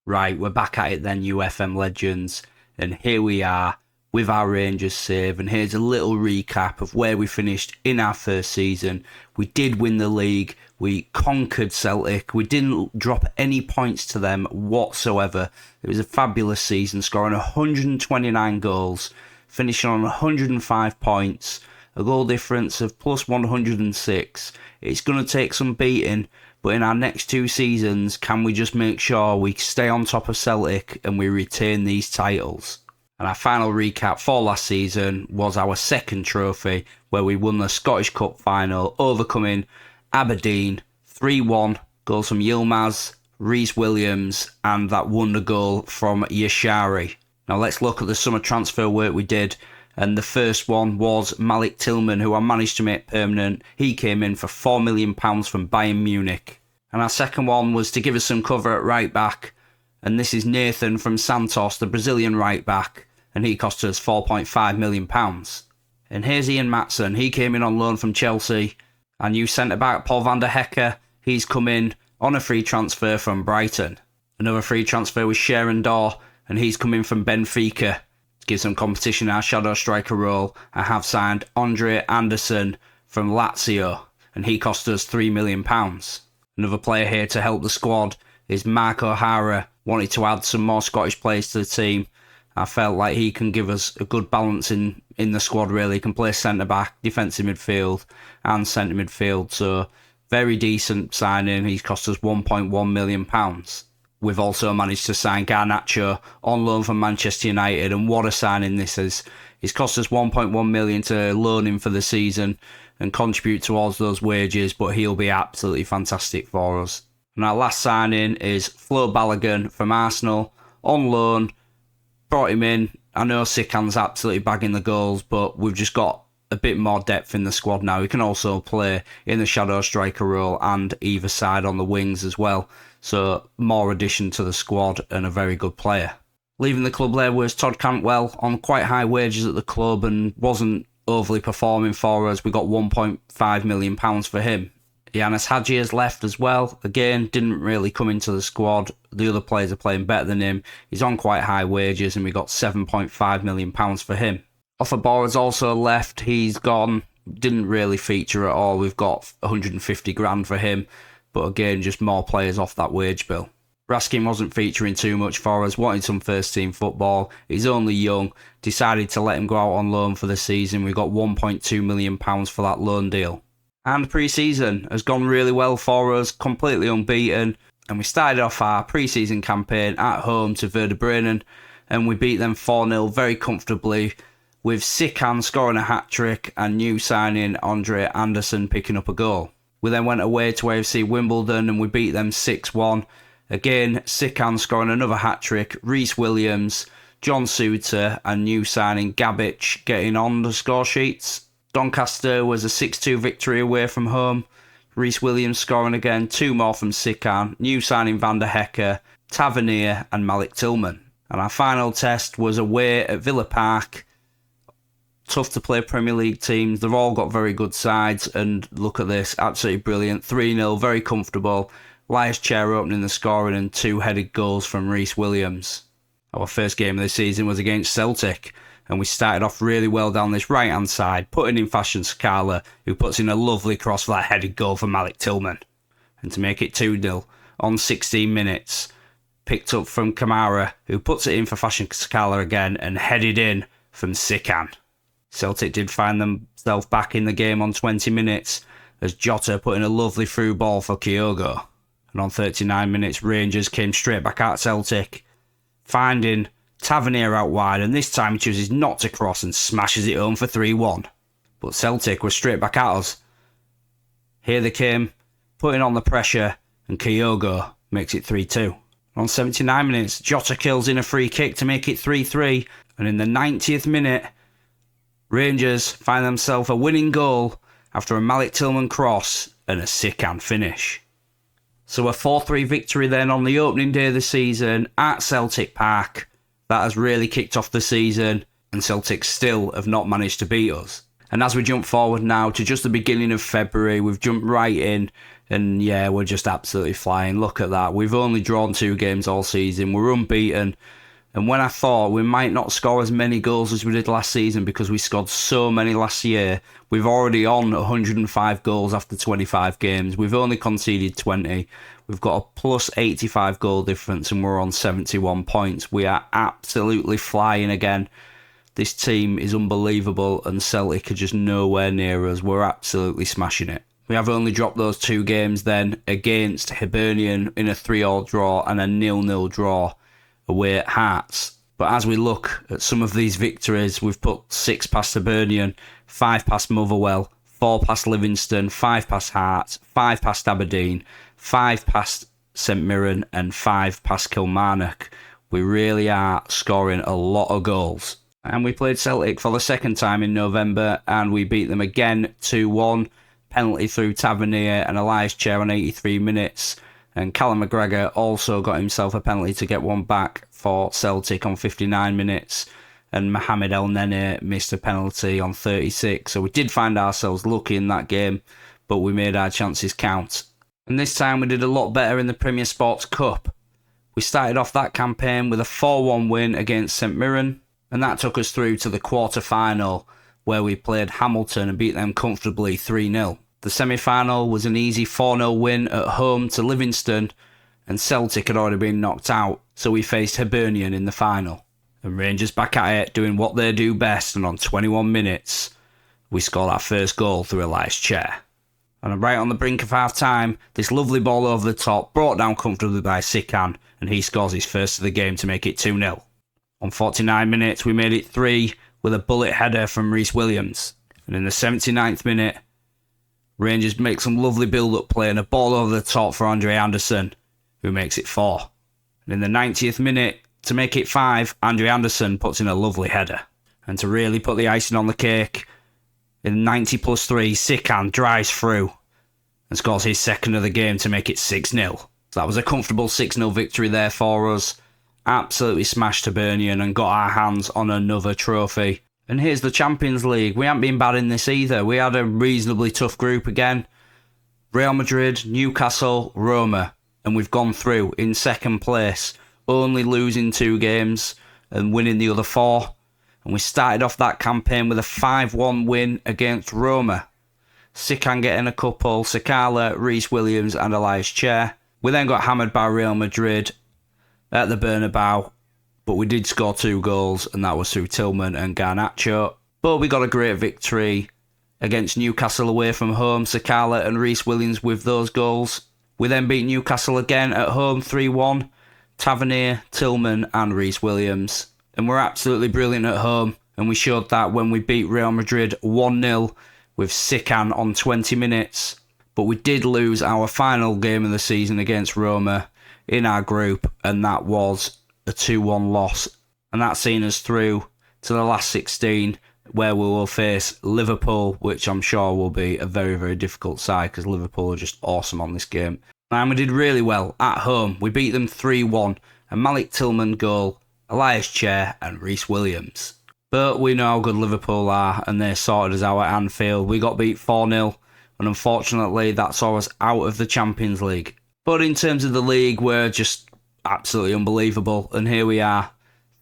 Right, we're back at it then, you FM legends, and here we are with our Rangers save, and here's a little recap of where we finished in our first season. We did win the league, we conquered Celtic, we didn't drop any points to them whatsoever. It was a fabulous season, scoring 129 goals, finishing on 105 points, a goal difference of plus 106. It's going to take some beating, but in our next two seasons, can we just make sure we stay on top of Celtic and we retain these titles? And our final recap for last season was our second trophy, where we won the Scottish Cup final, overcoming Aberdeen 3-1. Goals from Yilmaz, Rhys Williams, and that wonder goal from Yashari. Now let's look at the summer transfer work we did. And the first one was Malik Tillman, who I managed to make permanent. He came in for £4 million from Bayern Munich. And our second one was to give us some cover at right back. And this is Nathan from Santos, the Brazilian right back. And he cost us £4.5 million. And here's Ian Matson. He came in on loan from Chelsea. Our new centre-back, Paul van der Hecke, he's come in on a free transfer from Brighton. Another free transfer was Sharon Daw, and he's come in from Benfica. Give some competition in our shadow striker role. I have signed Andre Anderson from Lazio, and he cost us £3 million. Another player here to help the squad is Mark O'Hara. Wanted to add some more Scottish players to the team. I felt like he can give us a good balance in the squad, really. He can play centre-back, defensive midfield and centre midfield. So, very decent signing. He's cost us £1.1 million. We've also managed to sign Garnacho on loan from Manchester United, and what a signing this is. He's cost us £1.1 million to loan him for the season and contribute towards those wages, but he'll be absolutely fantastic for us. And our last signing is Flo Balogun from Arsenal on loan. Brought him in. I know Sikan's absolutely bagging the goals, but we've just got a bit more depth in the squad now. He can also play in the shadow striker role and either side on the wings as well. So more addition to the squad and a very good player. Leaving the club there was Todd Cantwell on quite high wages at the club and wasn't overly performing for us. We got £1.5 million for him. Giannis Hadji has left as well. Again, didn't really come into the squad. The other players are playing better than him. He's on quite high wages and we got £7.5 million for him. Offerbor has also left. He's gone. Didn't really feature at all. We've got 150 grand for him. But again, just more players off that wage bill. Raskin wasn't featuring too much for us, wanted some first team football. He's only young, decided to let him go out on loan for the season. We got £1.2 million for that loan deal. And pre-season has gone really well for us, completely unbeaten. And we started off our pre-season campaign at home to Werder Bremen, and we beat them 4-0 very comfortably, with Sikan scoring a hat-trick and new signing Andre Anderson picking up a goal. We then went away to AFC Wimbledon and we beat them 6-1. Again, Sikan scoring another hat-trick, Rhys Williams, John Suter and new signing Gabic getting on the score sheets. Doncaster was a 6-2 victory away from home. Rhys Williams scoring again, two more from Sikan, new signing Van der Hecke, Tavernier and Malik Tillman. And our final test was away at Villa Park. Tough to play Premier League teams. They've all got very good sides. And look at this, absolutely brilliant. 3-0, very comfortable. Elias Chair opening the scoring and two headed goals from Rhys Williams. Our first game of the season was against Celtic. And we started off really well down this right-hand side, putting in Fashion Sakala, who puts in a lovely cross for that headed goal for Malik Tillman. And to make it 2-0 on 16 minutes, picked up from Kamara, who puts it in for Fashion Sakala again and headed in from Sikan. Celtic did find themselves back in the game on 20 minutes as Jota put in a lovely through ball for Kyogo. And on 39 minutes, Rangers came straight back at Celtic, finding Tavernier out wide, and this time he chooses not to cross and smashes it home for 3-1. But Celtic were straight back at us. Here they came, putting on the pressure, and Kyogo makes it 3-2. On 79 minutes, Jota kills in a free kick to make it 3-3, and in the 90th minute, Rangers find themselves a winning goal after a Malik Tillman cross and a Sikan finish. So a 4-3 victory then on the opening day of the season at Celtic Park. That has really kicked off the season, and Celtic still have not managed to beat us. And as we jump forward now to just the beginning of February, we've jumped right in And yeah, we're just absolutely flying. Look at that. We've only drawn 2 games all season. We're unbeaten. And when I thought we might not score as many goals as we did last season because we scored so many last year, we've already on 105 goals after 25 games. We've only conceded 20. We've got a plus 85 goal difference and we're on 71 points. We are absolutely flying again. This team is unbelievable and Celtic are just nowhere near us. We're absolutely smashing it. We have only dropped those 2 games then against Hibernian in a 3-3 draw and a 0-0 draw away at Hearts. But as we look at some of these victories, we've put 6 past Hibernian, 5 past Motherwell, 4 past Livingston, 5 past Hearts, 5 past Aberdeen, 5 past St Mirren and 5 past Kilmarnock. We really are scoring a lot of goals. And we played Celtic for the second time in November and we beat them again 2-1. Penalty through Tavernier and Elias Chair on 83 minutes. And Callum McGregor also got himself a penalty to get one back for Celtic on 59 minutes. And Mohamed El Nene missed a penalty on 36. So we did find ourselves lucky in that game, but we made our chances count. And this time we did a lot better in the Premier Sports Cup. We started off that campaign with a 4-1 win against St Mirren. And that took us through to the quarter-final, where we played Hamilton and beat them comfortably 3-0. The semi-final was an easy 4-0 win at home to Livingston, and Celtic had already been knocked out, so we faced Hibernian in the final. And Rangers back at it, doing what they do best, and on 21 minutes, we scored our first goal through Elias Chair. And right on the brink of half-time, this lovely ball over the top, brought down comfortably by Sikan, and he scores his first of the game to make it 2-0. On 49 minutes, we made it 3 with a bullet header from Rhys Williams. And in the 79th minute, Rangers make some lovely build-up play and a ball over the top for Andre Anderson, who makes it 4. And in the 90th minute, to make it 5, Andre Anderson puts in a lovely header. And to really put the icing on the cake, in 90 plus 3, Sikan drives through and scores his second of the game to make it 6-0. So that was a comfortable 6-0 victory there for us. Absolutely smashed Hibernian and got our hands on another trophy. And here's the Champions League. We haven't been bad in this either. We had a reasonably tough group again. Real Madrid, Newcastle, Roma. And we've gone through in second place, only losing 2 games and winning the other 4. And we started off that campaign with a 5-1 win against Roma. Sikan getting a couple, Sakala, Rhys Williams and Elias Chair. We then got hammered by Real Madrid at the Bernabeu, but we did score 2 goals, and that was through Tillman and Garnacho. But we got a great victory against Newcastle away from home, Sakala and Rhys Williams with those goals. We then beat Newcastle again at home 3-1, Tavernier, Tillman and Rhys Williams. And we're absolutely brilliant at home, and we showed that when we beat Real Madrid 1-0 with Sikan on 20 minutes. But we did lose our final game of the season against Roma in our group, and that was a 2-1 loss. And that's seen us through to the last 16, where we will face Liverpool, which I'm sure will be a very, very difficult side because Liverpool are just awesome on this game. And we did really well at home. We beat them 3-1, a Malik Tillman goal, Elias Chair and Rhys Williams. But we know how good Liverpool are, and they sorted us out at Anfield. We got beat 4-0, and unfortunately that saw us out of the Champions League. But in terms of the league, we're just absolutely unbelievable. And here we are,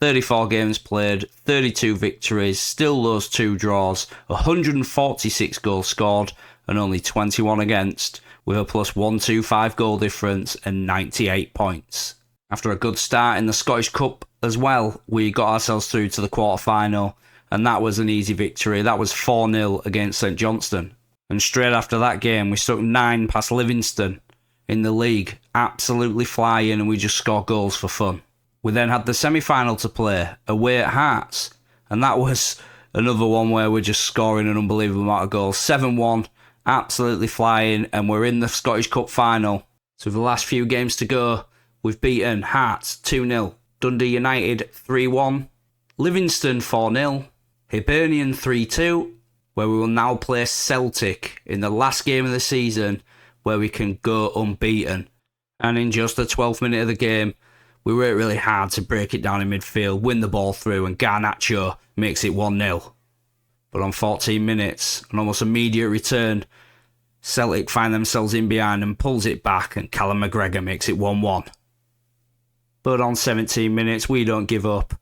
34 games played, 32 victories, still those 2 draws, 146 goals scored and only 21 against, with a plus 125 goal difference and 98 points. After a good start in the Scottish Cup as well, we got ourselves through to the quarter-final, and that was an easy victory. That was 4-0 against St Johnstone. And straight after that game, we stuck 9 past Livingston in the league, absolutely flying, and we just scored goals for fun. We then had the semi-final to play away at Hearts, and that was another one where we're just scoring an unbelievable amount of goals. 7-1, absolutely flying, and we're in the Scottish Cup final. So with the last few games to go, we've beaten Hearts 2-0, Dundee United 3-1, Livingston 4-0, Hibernian 3-2, where we will now play Celtic in the last game of the season, where we can go unbeaten. And in just the 12th minute of the game, we worked really hard to break it down in midfield, win the ball through, and Garnacho makes it 1-0. But on 14 minutes, an almost immediate return, Celtic find themselves in behind and pulls it back, and Callum McGregor makes it 1-1. But on 17 minutes, we don't give up.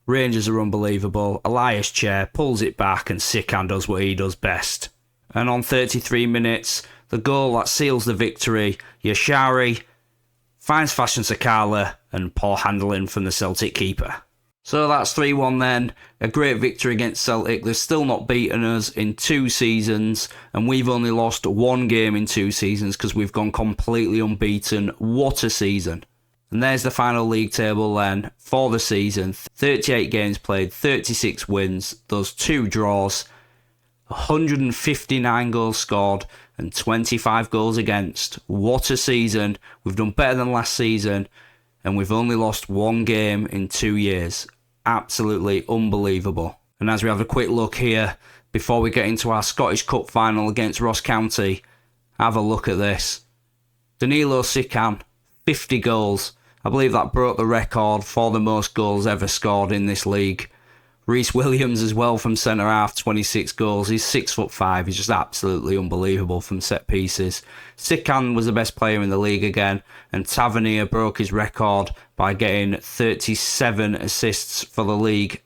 Rangers are unbelievable. Elias Chair pulls it back, and Sikan does what he does best. And on 33 minutes, the goal that seals the victory, Yashari finds Fashion Sakala, and poor handling from the Celtic keeper. So that's 3-1 then. A great victory against Celtic. They've still not beaten us in 2 seasons, and we've only lost 1 game in 2 seasons because we've gone completely unbeaten. What a season. And there's the final league table then for the season. 38 games played, 36 wins, those 2 draws, 159 goals scored, and 25 goals against. What a season. We've done better than last season, and we've only lost 1 game in 2 years. Absolutely unbelievable. And as we have a quick look here, before we get into our Scottish Cup final against Ross County, have a look at this. Danilo Sikan, 50 goals. I believe that broke the record for the most goals ever scored in this league. Rhys Williams as well from centre-half, 26 goals. He's 6'5". He's just absolutely unbelievable from set pieces. Sikan was the best player in the league again, and Tavernier broke his record by getting 37 assists for the league.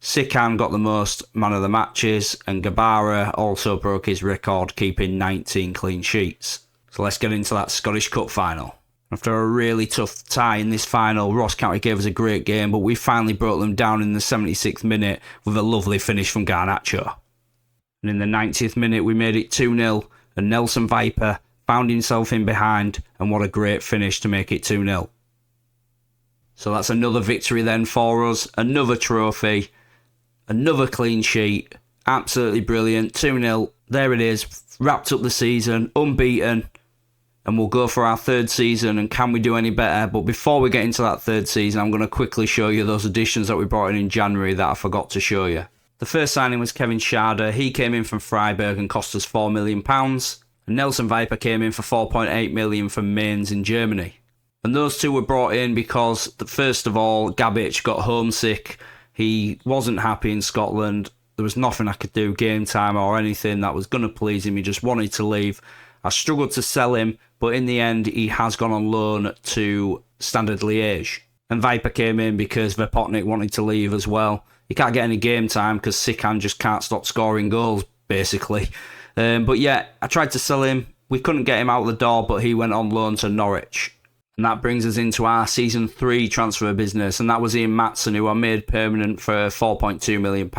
Sikan got the most man of the matches, and Gabara also broke his record, keeping 19 clean sheets. So let's get into that Scottish Cup final. After a really tough tie in this final, Ross County gave us a great game, but we finally broke them down in the 76th minute with a lovely finish from Garnacho. And in the 90th minute, we made it 2-0, and Nelson Viper found himself in behind, and what a great finish to make it 2-0. So that's another victory then for us, another trophy, another clean sheet, absolutely brilliant, 2-0, there it is, wrapped up the season, unbeaten. And we'll go for our 3rd season, and can we do any better? But before we get into that 3rd season, I'm going to quickly show you those additions that we brought in January that I forgot to show you. The first signing was Kevin Schade. He came in from Freiburg and cost us £4 million. And Nelson Viper came in for £4.8 million from Mainz in Germany. And those 2 were brought in because, first of all, Gabic got homesick. He wasn't happy in Scotland. There was nothing I could do, game time or anything, that was going to please him. He just wanted to leave. I struggled to sell him, but in the end, he has gone on loan to Standard Liège. And Viper came in because Verpotnik wanted to leave as well. He can't get any game time because Sikan just can't stop scoring goals, basically. But yeah, I tried to sell him. We couldn't get him out the door, but he went on loan to Norwich. And that brings us into our Season 3 transfer business, and that was Ian Matson, who I made permanent for £4.2 million.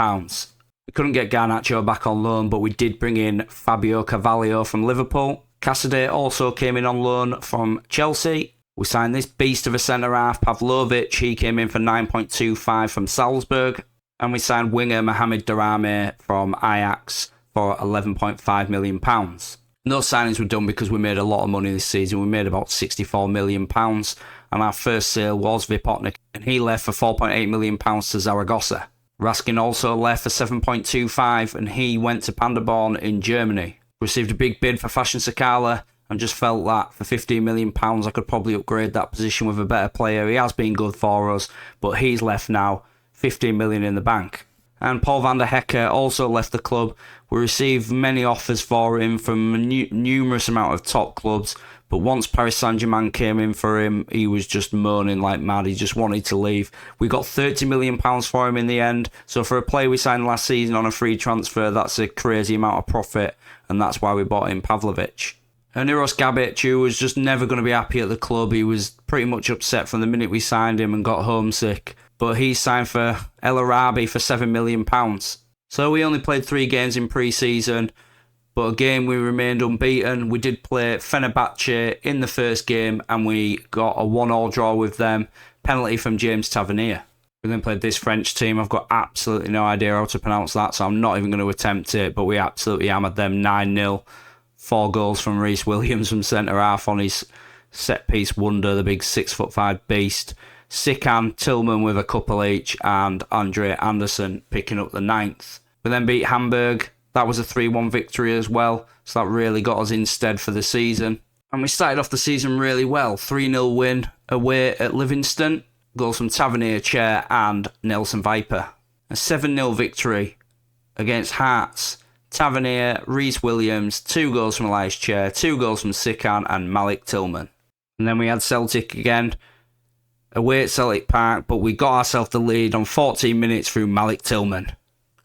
We couldn't get Garnacho back on loan, but we did bring in Fabio Carvalho from Liverpool. Cassidy also came in on loan from Chelsea. We signed this beast of a centre-half, Pavlovic. He came in for 9.25 from Salzburg. And we signed winger Mohamed Darame from Ajax for £11.5 million. And those signings were done because we made a lot of money this season. We made about £64 million. And our first sale was Vipotnik, and he left for £4.8 million to Zaragoza. Raskin also left for 7.25, and he went to Paderborn in Germany. Received a big bid for Fashion Sakala, and just felt that for £15 million I could probably upgrade that position with a better player. He has been good for us, but he's left now, 15 million in the bank. And Paul van der Hecker also left the club. We received many offers for him from a numerous amount of top clubs, but once Paris Saint-Germain came in for him, he was just moaning like mad. He just wanted to leave. We got £30 million for him in the end. So for a player we signed last season on a free transfer, that's a crazy amount of profit, and that's why we bought in Pavlovic. And Eros Gabic, who was just never going to be happy at the club. He was pretty much upset from the minute we signed him and got homesick. But he signed for El Arabi for £7 million. So we only played 3 games in pre-season, but again we remained unbeaten. We did play Fenerbahce in the first game, and we got a 1-1 draw with them. Penalty from James Tavernier. We then played this French team. I've got absolutely no idea how to pronounce that, so I'm not even going to attempt it, but we absolutely hammered them 9-0. 4 goals from Rhys Williams from centre-half on his set-piece wonder, the big 6'5" beast. Sikan, Tillman with a couple each, and Andre Anderson picking up the 9th. We then beat Hamburg. That was a 3-1 victory as well, so that really got us instead for the season. And we started off the season really well. 3-0 win away at Livingston. Goals from Tavernier, Chair and Nelson Viper. A 7-0 victory against Hearts. Tavernier, Reece Williams, 2 goals from Elias Chair, 2 goals from Sikan and Malik Tillman. And then we had Celtic again, away at Celtic Park, but we got ourselves the lead on 14 minutes through Malik Tillman.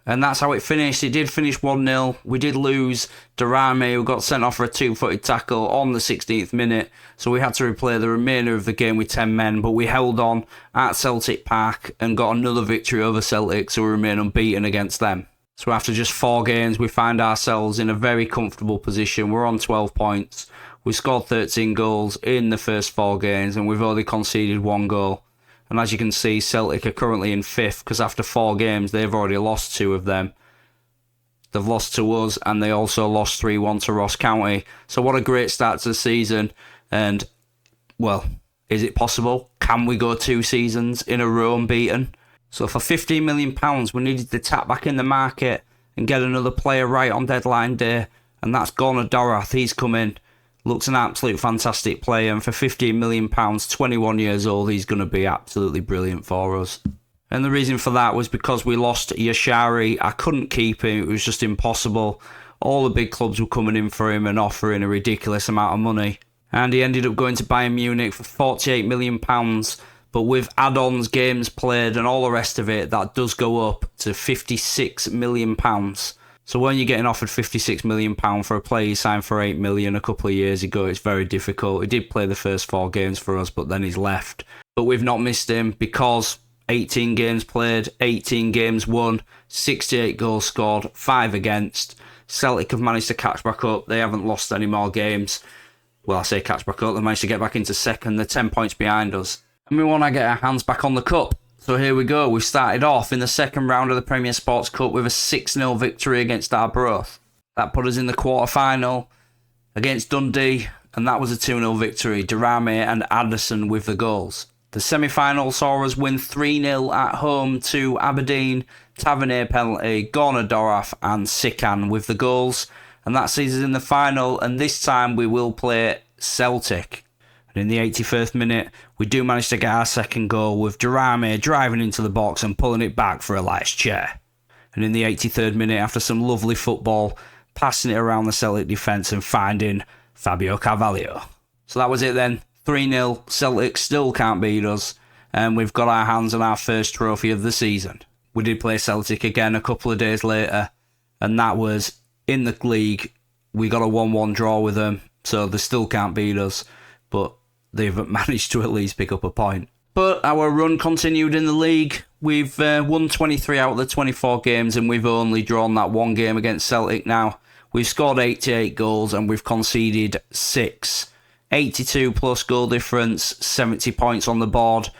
And that's how it finished. It did finish 1-0. We did lose Durame, who got sent off for a 2-footed tackle on the 16th minute. So we had to replay the remainder of the game with 10 men. But we held on at Celtic Park and got another victory over Celtic, so we remain unbeaten against them. So after just 4 games, we find ourselves in a very comfortable position. We're on 12 points. We scored 13 goals in the first 4 games, and we've only conceded 1 goal. And as you can see, Celtic are currently in 5th, because after 4 games, they've already lost 2 of them. They've lost to us, and they also lost 3-1 to Ross County. So what a great start to the season. And, well, is it possible? Can we go 2 seasons in a row unbeaten? So for £15 million, we needed to tap back in the market and get another player right on deadline day. And that's Gunnar Dorath. He's come in. Looks an absolute fantastic player, and for £15 million, 21 years old, he's going to be absolutely brilliant for us. And the reason for that was because we lost Yashari. I couldn't keep him, it was just impossible. All the big clubs were coming in for him and offering a ridiculous amount of money. And he ended up going to Bayern Munich for £48 million, but with add-ons, games played and all the rest of it, that does go up to £56 million. So when you're getting offered £56 million for a player you signed for $8 million a couple of years ago, it's very difficult. He did play the first 4 games for us, but then he's left. But we've not missed him because 18 games played, 18 games won, 68 goals scored, 5 against. Celtic have managed to catch back up. They haven't lost any more games. Well, I say catch back up. They managed to get back into second. They're 10 points behind us. And we want to get our hands back on the cup. So here we go. We started off in the second round of the Premier Sports Cup with a 6-0 victory against Arbroath. That put us in the quarter-final against Dundee, and that was a 2-0 victory. Durame and Anderson with the goals. The semi-final saw us win 3-0 at home to Aberdeen. Tavernier penalty, Gunnar Dorath and Sikan with the goals. And that sees us in the final, and this time we will play Celtic. And in the 81st minute, we do manage to get our second goal with Durame driving into the box and pulling it back for Elias Chair. And in the 83rd minute, after some lovely football, passing it around the Celtic defence and finding Fabio Carvalho. So that was it then. 3-0, Celtic still can't beat us, and we've got our hands on our first trophy of the season. We did play Celtic again a couple of days later, and that was in the league. We got a 1-1 draw with them, so they still can't beat us, but they've managed to at least pick up a point. But our run continued in the league. We've won 23 out of the 24 games, and we've only drawn that 1 game against Celtic now. We've scored 88 goals, and we've conceded 6. 82 plus goal difference, 70 points on the board.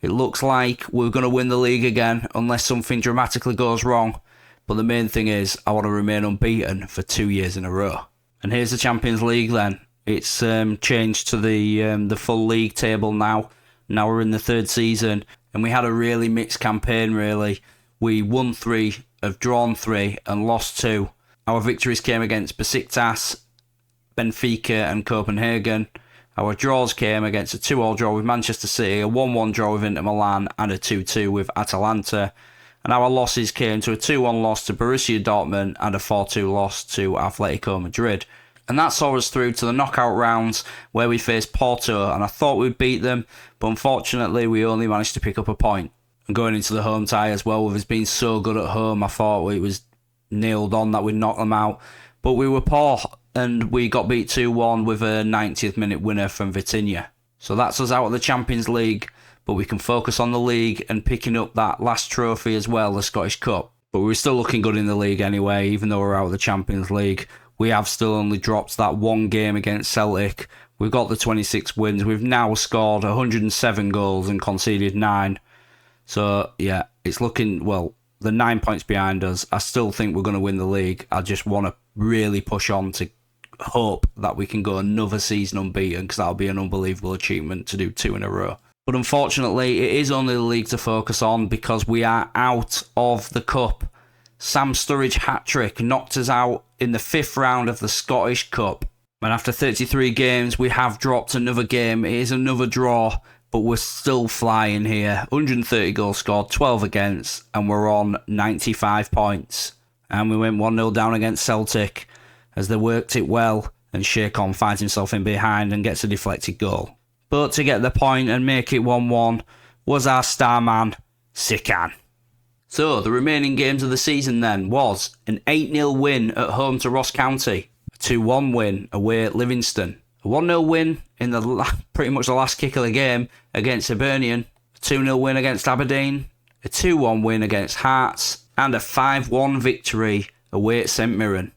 It looks like we're going to win the league again, unless something dramatically goes wrong. But the main thing is, I want to remain unbeaten for 2 years in a row. And here's the Champions League then. It's changed to the full league table now. Now we're in the 3rd season, and we had a really mixed campaign, really. We won 3, have drawn 3, and lost 2. Our victories came against Besiktas, Benfica and Copenhagen. Our draws came against a 2-2 draw with Manchester City, a 1-1 draw with Inter Milan, and a 2-2 with Atalanta. And our losses came to a 2-1 loss to Borussia Dortmund and a 4-2 loss to Atletico Madrid. And that saw us through to the knockout rounds where we faced Porto, and I thought we'd beat them, but unfortunately we only managed to pick up a point. And going into the home tie as well, with us being so good at home, I thought it was nailed on that we'd knock them out. But we were poor, and we got beat 2-1 with a 90th minute winner from Vitinha. So that's us out of the Champions League, but we can focus on the league and picking up that last trophy as well, the Scottish Cup. But we're still looking good in the league anyway, even though we're out of the Champions League. We have still only dropped that 1 game against Celtic. We've got the 26 wins. We've now scored 107 goals and conceded 9. So, yeah, it's looking, well, the 9 points behind us. I still think we're going to win the league. I just want to really push on to hope that we can go another season unbeaten, because that'll be an unbelievable achievement to do 2 in a row. But unfortunately, it is only the league to focus on because we are out of the cup. Sam Sturridge hat-trick knocked us out in the 5th round of the Scottish Cup. And after 33 games, we have dropped another game. It is another draw, but we're still flying here. 130 goals scored, 12 against, and we're on 95 points. And we went 1-0 down against Celtic as they worked it well, and Shakon finds himself in behind and gets a deflected goal. But to get the point and make it 1-1 was our star man, Sikan. So the remaining games of the season then was an 8-0 win at home to Ross County, a 2-1 win away at Livingston, a 1-0 win in pretty much the last kick of the game against Hibernian, a 2-0 win against Aberdeen, a 2-1 win against Hearts, and a 5-1 victory away at St Mirren.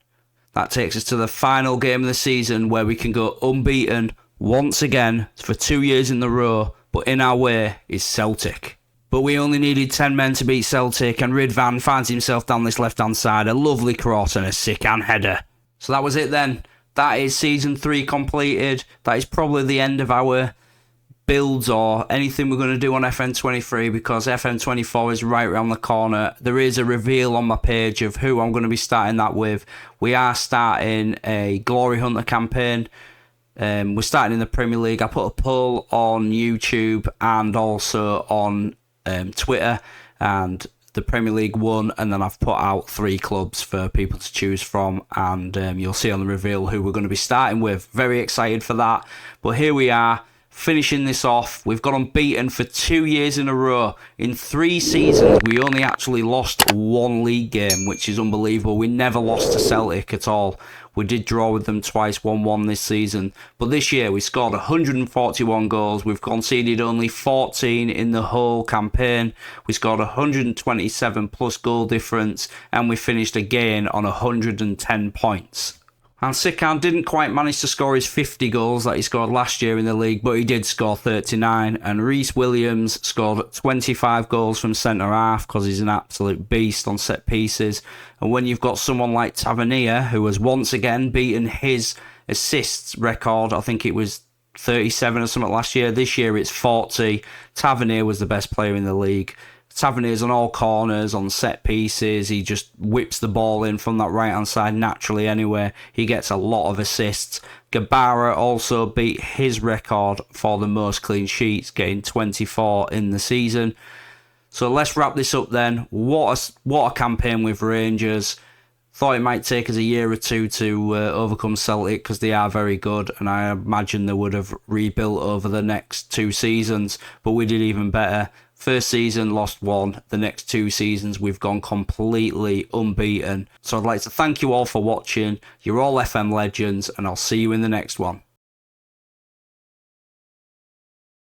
That takes us to the final game of the season where we can go unbeaten once again for 2 years in a row, but in our way is Celtic. But we only needed 10 men to beat Celtic, and Ridvan finds himself down this left-hand side, a lovely cross and a Sikan header. So that was it then. That is Season 3 completed. That is probably the end of our builds or anything we're going to do on FM23, because FM24 is right around the corner. There is a reveal on my page of who I'm going to be starting that with. We are starting a Glory Hunter campaign. We're starting in the Premier League. I put a poll on YouTube and also on Twitter, and the Premier League won, and then I've put out 3 clubs for people to choose from, and you'll see on the reveal who we're going to be starting with. Very excited for that. But here we are, finishing this off. We've got unbeaten for 2 years in a row. In 3 seasons, we only actually lost 1 league game, which is unbelievable. We never lost to Celtic at all. We did draw with them twice, 1-1 this season. But this year, we scored 141 goals. We've conceded only 14 in the whole campaign. We scored 127 plus goal difference, and we finished again on 110 points. And Sikan didn't quite manage to score his 50 goals that he scored last year in the league, but he did score 39. And Reece Williams scored 25 goals from centre-half because he's an absolute beast on set pieces. And when you've got someone like Tavernier, who has once again beaten his assists record, I think it was 37 or something last year. This year it's 40. Tavernier was the best player in the league. Tavernier's on all corners, on set pieces. He just whips the ball in from that right-hand side naturally anyway. He gets a lot of assists. Gabara also beat his record for the most clean sheets, getting 24 in the season. So let's wrap this up then. What a campaign with Rangers. Thought it might take us a year or two to overcome Celtic because they are very good, and I imagine they would have rebuilt over the next 2 seasons, but we did even better. First season, lost 1. The next 2 seasons, we've gone completely unbeaten. So I'd like to thank you all for watching. You're all FM legends, and I'll see you in the next one.